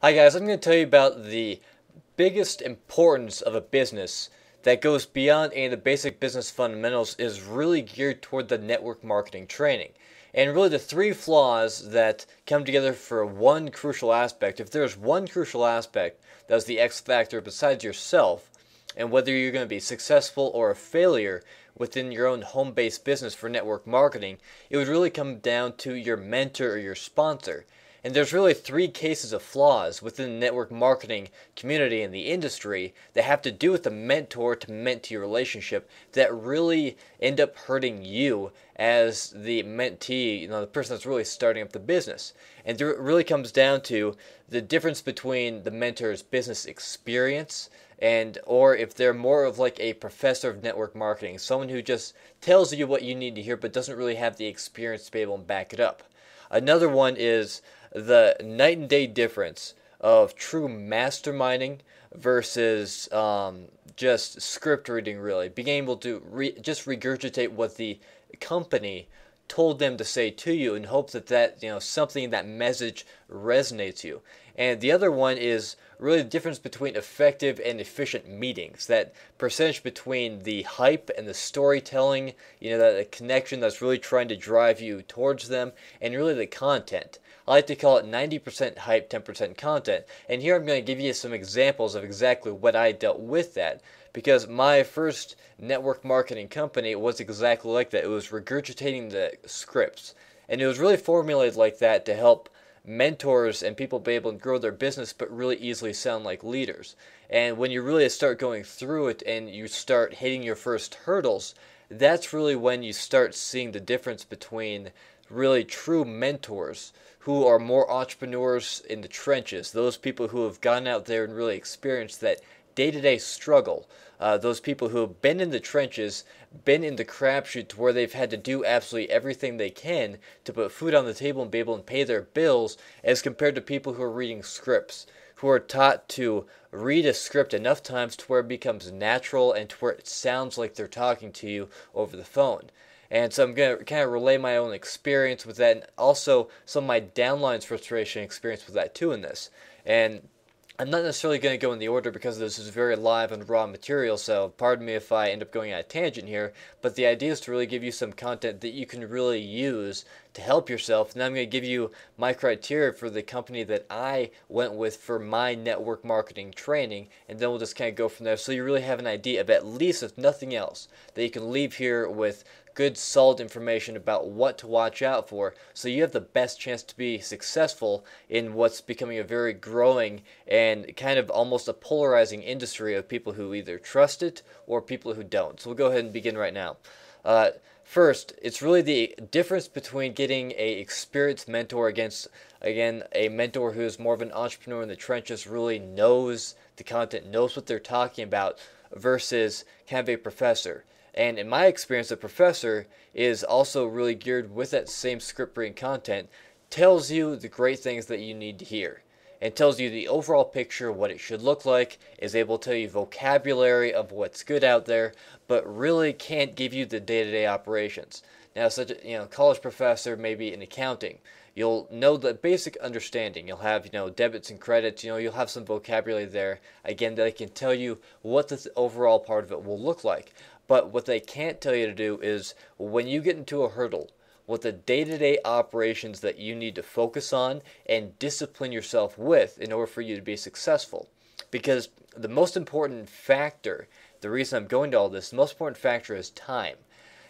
Hi guys, I'm going to tell you about the biggest importance of a business that goes beyond any of the basic business fundamentals is really geared toward the network marketing training. And really the three flaws that come together for one crucial aspect. If there's one crucial aspect that's the X factor besides yourself, and whether you're going to be successful or a failure within your own home-based business for network marketing, it would really come down to your mentor or your sponsor. And there's really three cases of flaws within the network marketing community and the industry that have to do with the mentor to mentee relationship that really end up hurting you as the mentee, the person that's really starting up the business. And it really comes down to the difference between the mentor's business experience and or if they're more of like a professor of network marketing, someone who just tells you what you need to hear but doesn't really have the experience to be able to back it up. Another one is the night and day difference of true masterminding versus just script reading, really. Being able to just regurgitate what the company told them to say to you and hope that something in that message resonates you. And the other one is really the difference between effective and efficient meetings. That percentage between the hype and the storytelling, that connection that's really trying to drive you towards them, and really the content. I like to call it 90% hype, 10% content. And here I'm going to give you some examples of exactly what I dealt with that. Because my first network marketing company was exactly like that. It was regurgitating the scripts. And it was really formulated like that to help mentors and people be able to grow their business but really easily sound like leaders. And when you really start going through it and you start hitting your first hurdles, that's really when you start seeing the difference between really true mentors who are more entrepreneurs in the trenches, those people who have gone out there and really experienced that day-to-day struggle, those people who have been in the trenches, been in the crapshoot to where they've had to do absolutely everything they can to put food on the table and be able to pay their bills, as compared to people who are reading scripts, who are taught to read a script enough times to where it becomes natural and to where it sounds like they're talking to you over the phone. And so I'm going to kind of relay my own experience with that and also some of my downline's frustration experience with that too in this. And I'm not necessarily going to go in the order because this is very live and raw material, so pardon me if I end up going on a tangent here, but the idea is to really give you some content that you can really use to help yourself. And I'm going to give you my criteria for the company that I went with for my network marketing training, and then we'll just kind of go from there so you really have an idea of, at least if nothing else, that you can leave here with good solid information about what to watch out for so you have the best chance to be successful in what's becoming a very growing and kind of almost a polarizing industry of people who either trust it or people who don't. So we'll go ahead and begin right now. First, it's really the difference between getting a experienced mentor against, again, a mentor who's more of an entrepreneur in the trenches, really knows the content, knows what they're talking about, versus kind of a professor. And in my experience, the professor is also really geared with that same script reading content, tells you the great things that you need to hear, and tells you the overall picture of what it should look like, is able to tell you vocabulary of what's good out there, but really can't give you the day-to-day operations. Now, such a college professor, maybe in accounting, you'll know the basic understanding. You'll have debits and credits. You'll have some vocabulary there. Again, they can tell you what the overall part of it will look like. But what they can't tell you to do is when you get into a hurdle, what the day-to-day operations that you need to focus on and discipline yourself with in order for you to be successful. Because the most important factor, the reason I'm going to all this, the most important factor is time.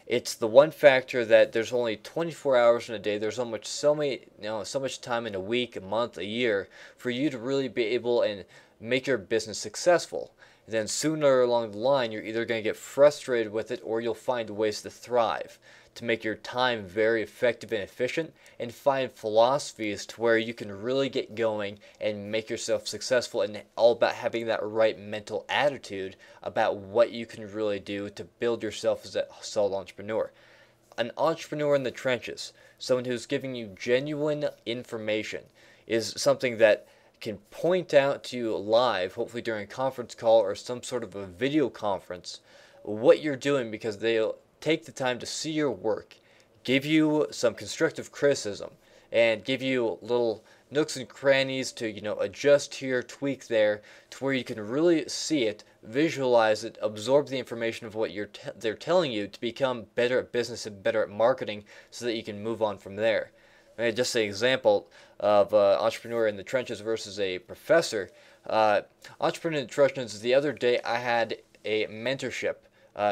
It's the one factor that there's only 24 hours in a day. There's so much time in a week, a month, a year for you to really be able and make your business successful. Then sooner along the line, you're either going to get frustrated with it or you'll find ways to thrive, to make your time very effective and efficient, and find philosophies to where you can really get going and make yourself successful, and all about having that right mental attitude about what you can really do to build yourself as a solid entrepreneur. An entrepreneur in the trenches, someone who's giving you genuine information, is something that can point out to you live, hopefully during a conference call or some sort of a video conference, what you're doing, because they'll take the time to see your work, give you some constructive criticism, and give you little nooks and crannies to, adjust here, tweak there, to where you can really see it, visualize it, absorb the information of what they're telling you to become better at business and better at marketing so that you can move on from there. Just an example of entrepreneur in the trenches versus a professor. Entrepreneur in the trenches, the other day I had a mentorship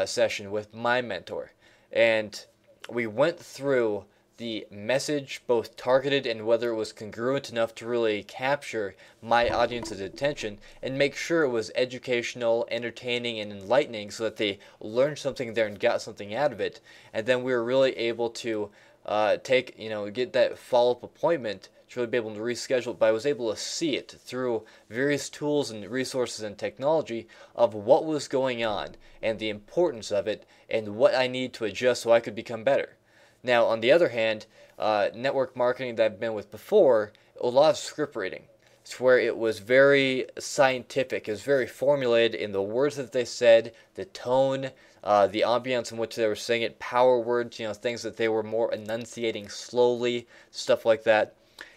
session with my mentor, and we went through the message, both targeted and whether it was congruent enough to really capture my audience's attention, and make sure it was educational, entertaining, and enlightening so that they learned something there and got something out of it. And then we were really able to get that follow-up appointment to really be able to reschedule it, but I was able to see it through various tools and resources and technology of what was going on and the importance of it and what I need to adjust so I could become better. Now, on the other hand, network marketing that I've been with before, a lot of script reading. It's where it was very scientific. It was very formulated in the words that they said, the tone, the ambiance in which they were saying it, power words, things that they were more enunciating slowly, stuff like that.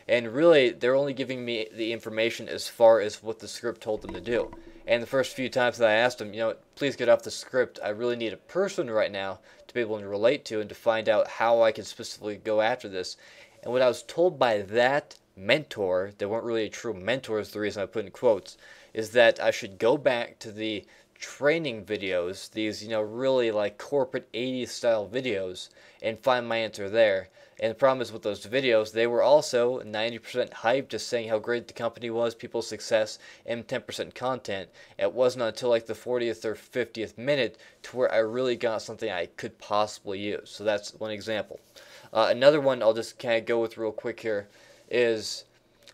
And really, they're only giving me the information as far as what the script told them to do. And the first few times that I asked them, please get off the script. I really need a person right now to be able to relate to and to find out how I can specifically go after this. And what I was told by that mentor, they weren't really a true mentor is the reason I put in quotes, is that I should go back to the training videos, these, really like corporate 80s style videos, and find my answer there. And the problem is with those videos, they were also 90% hype, just saying how great the company was, people's success, and 10% content. It wasn't until like the 40th or 50th minute to where I really got something I could possibly use. So that's one example. Another one I'll just kind of go with real quick here is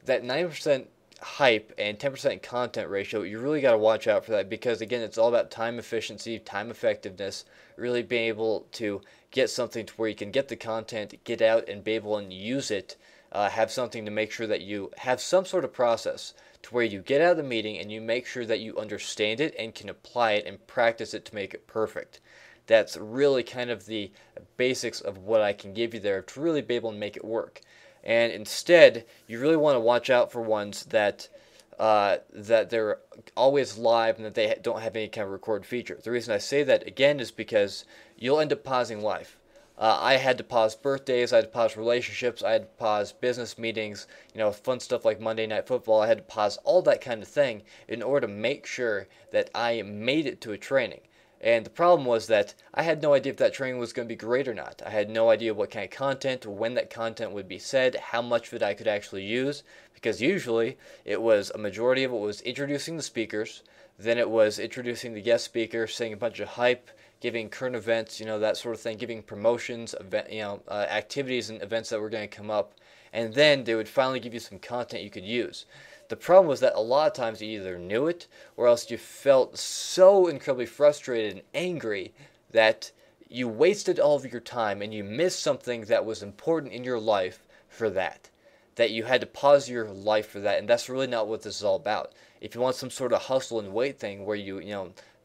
that 90% hype and 10% content ratio. You really got to watch out for that because, again, it's all about time efficiency, time effectiveness, really being able to get something to where you can get the content, get out and be able and use it, have something to make sure that you have some sort of process to where you get out of the meeting and you make sure that you understand it and can apply it and practice it to make it perfect. That's really kind of the basics of what I can give you there to really be able to make it work. And instead, you really want to watch out for ones that they're always live and that they don't have any kind of record feature. The reason I say that, again, is because you'll end up pausing life. I had to pause birthdays, I had to pause relationships, I had to pause business meetings, fun stuff like Monday Night Football. I had to pause all that kind of thing in order to make sure that I made it to a training. And the problem was that I had no idea if that training was going to be great or not. I had no idea what kind of content, when that content would be said, how much of it I could actually use, because usually it was a majority of it was introducing the speakers, then it was introducing the guest speaker, saying a bunch of hype, giving current events, that sort of thing, giving promotions, activities and events that were going to come up, and then they would finally give you some content you could use. The problem was that a lot of times you either knew it or else you felt so incredibly frustrated and angry that you wasted all of your time and you missed something that was important in your life for that. That you had to pause your life for that, and that's really not what this is all about. If you want some sort of hustle and wait thing where you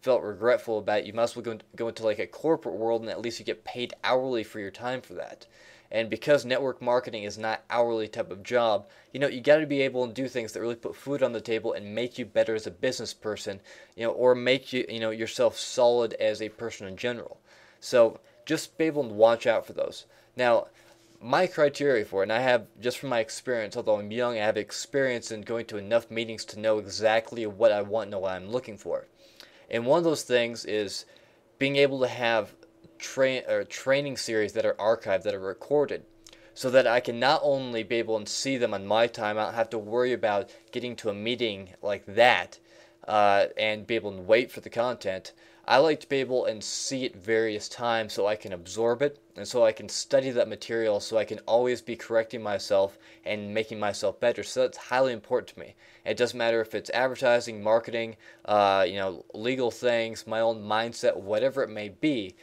felt regretful about it, you might as well go into like a corporate world and at least you get paid hourly for your time for that. And because network marketing is not hourly type of job, you got to be able to do things that really put food on the table and make you better as a business person, or make you, yourself solid as a person in general. So just be able to watch out for those. Now, my criteria for it, and I have, just from my experience, although I'm young, I have experience in going to enough meetings to know exactly what I want and what I'm looking for. And one of those things is being able to have training series that are archived, that are recorded, so that I can not only be able to see them on my time, I don't have to worry about getting to a meeting like that and be able to wait for the content. I like to be able and see it various times so I can absorb it and so I can study that material so I can always be correcting myself and making myself better. So that's highly important to me. It doesn't matter if it's advertising, marketing, legal things, my own mindset, whatever it may be.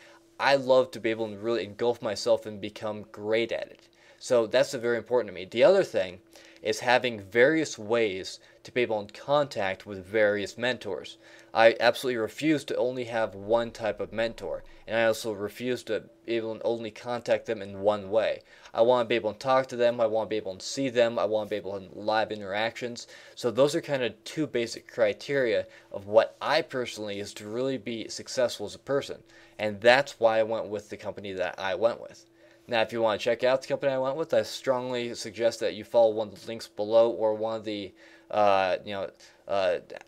I love to be able to really engulf myself and become great at it. So that's very important to me. The other thing is having various ways to be able in contact with various mentors. I absolutely refuse to only have one type of mentor, and I also refuse to be able to only contact them in one way. I want to be able to talk to them, I want to be able to see them, I want to be able to have live interactions. So those are kind of two basic criteria of what I personally is to really be successful as a person. And that's why I went with the company that I went with. Now, if you want to check out the company I went with, I strongly suggest that you follow one of the links below or one of the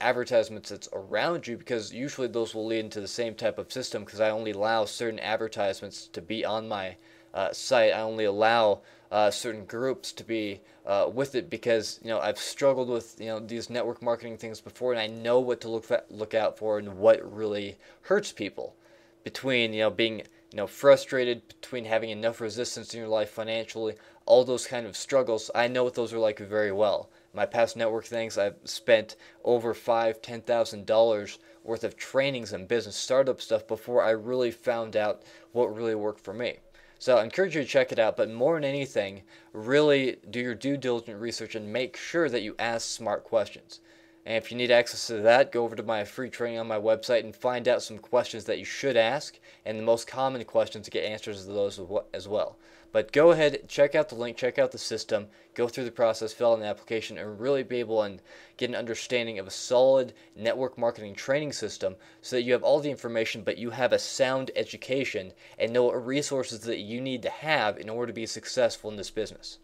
advertisements that's around you, because usually those will lead into the same type of system, because I only allow certain advertisements to be on my site. I only allow certain groups to be with it, because I've struggled with these network marketing things before, and I know what to look out for and what really hurts people between being frustrated, between having enough resistance in your life financially, all those kind of struggles. I know what those are like very well. My past network things, I've spent over $10,000 worth of trainings and business startup stuff before I really found out what really worked for me. So I encourage you to check it out, but more than anything, really do your due diligent research and make sure that you ask smart questions. And if you need access to that, go over to my free training on my website and find out some questions that you should ask and the most common questions to get answers to those as well. But go ahead, check out the link, check out the system, go through the process, fill out an application, and really be able to get an understanding of a solid network marketing training system so that you have all the information, but you have a sound education and know what resources that you need to have in order to be successful in this business.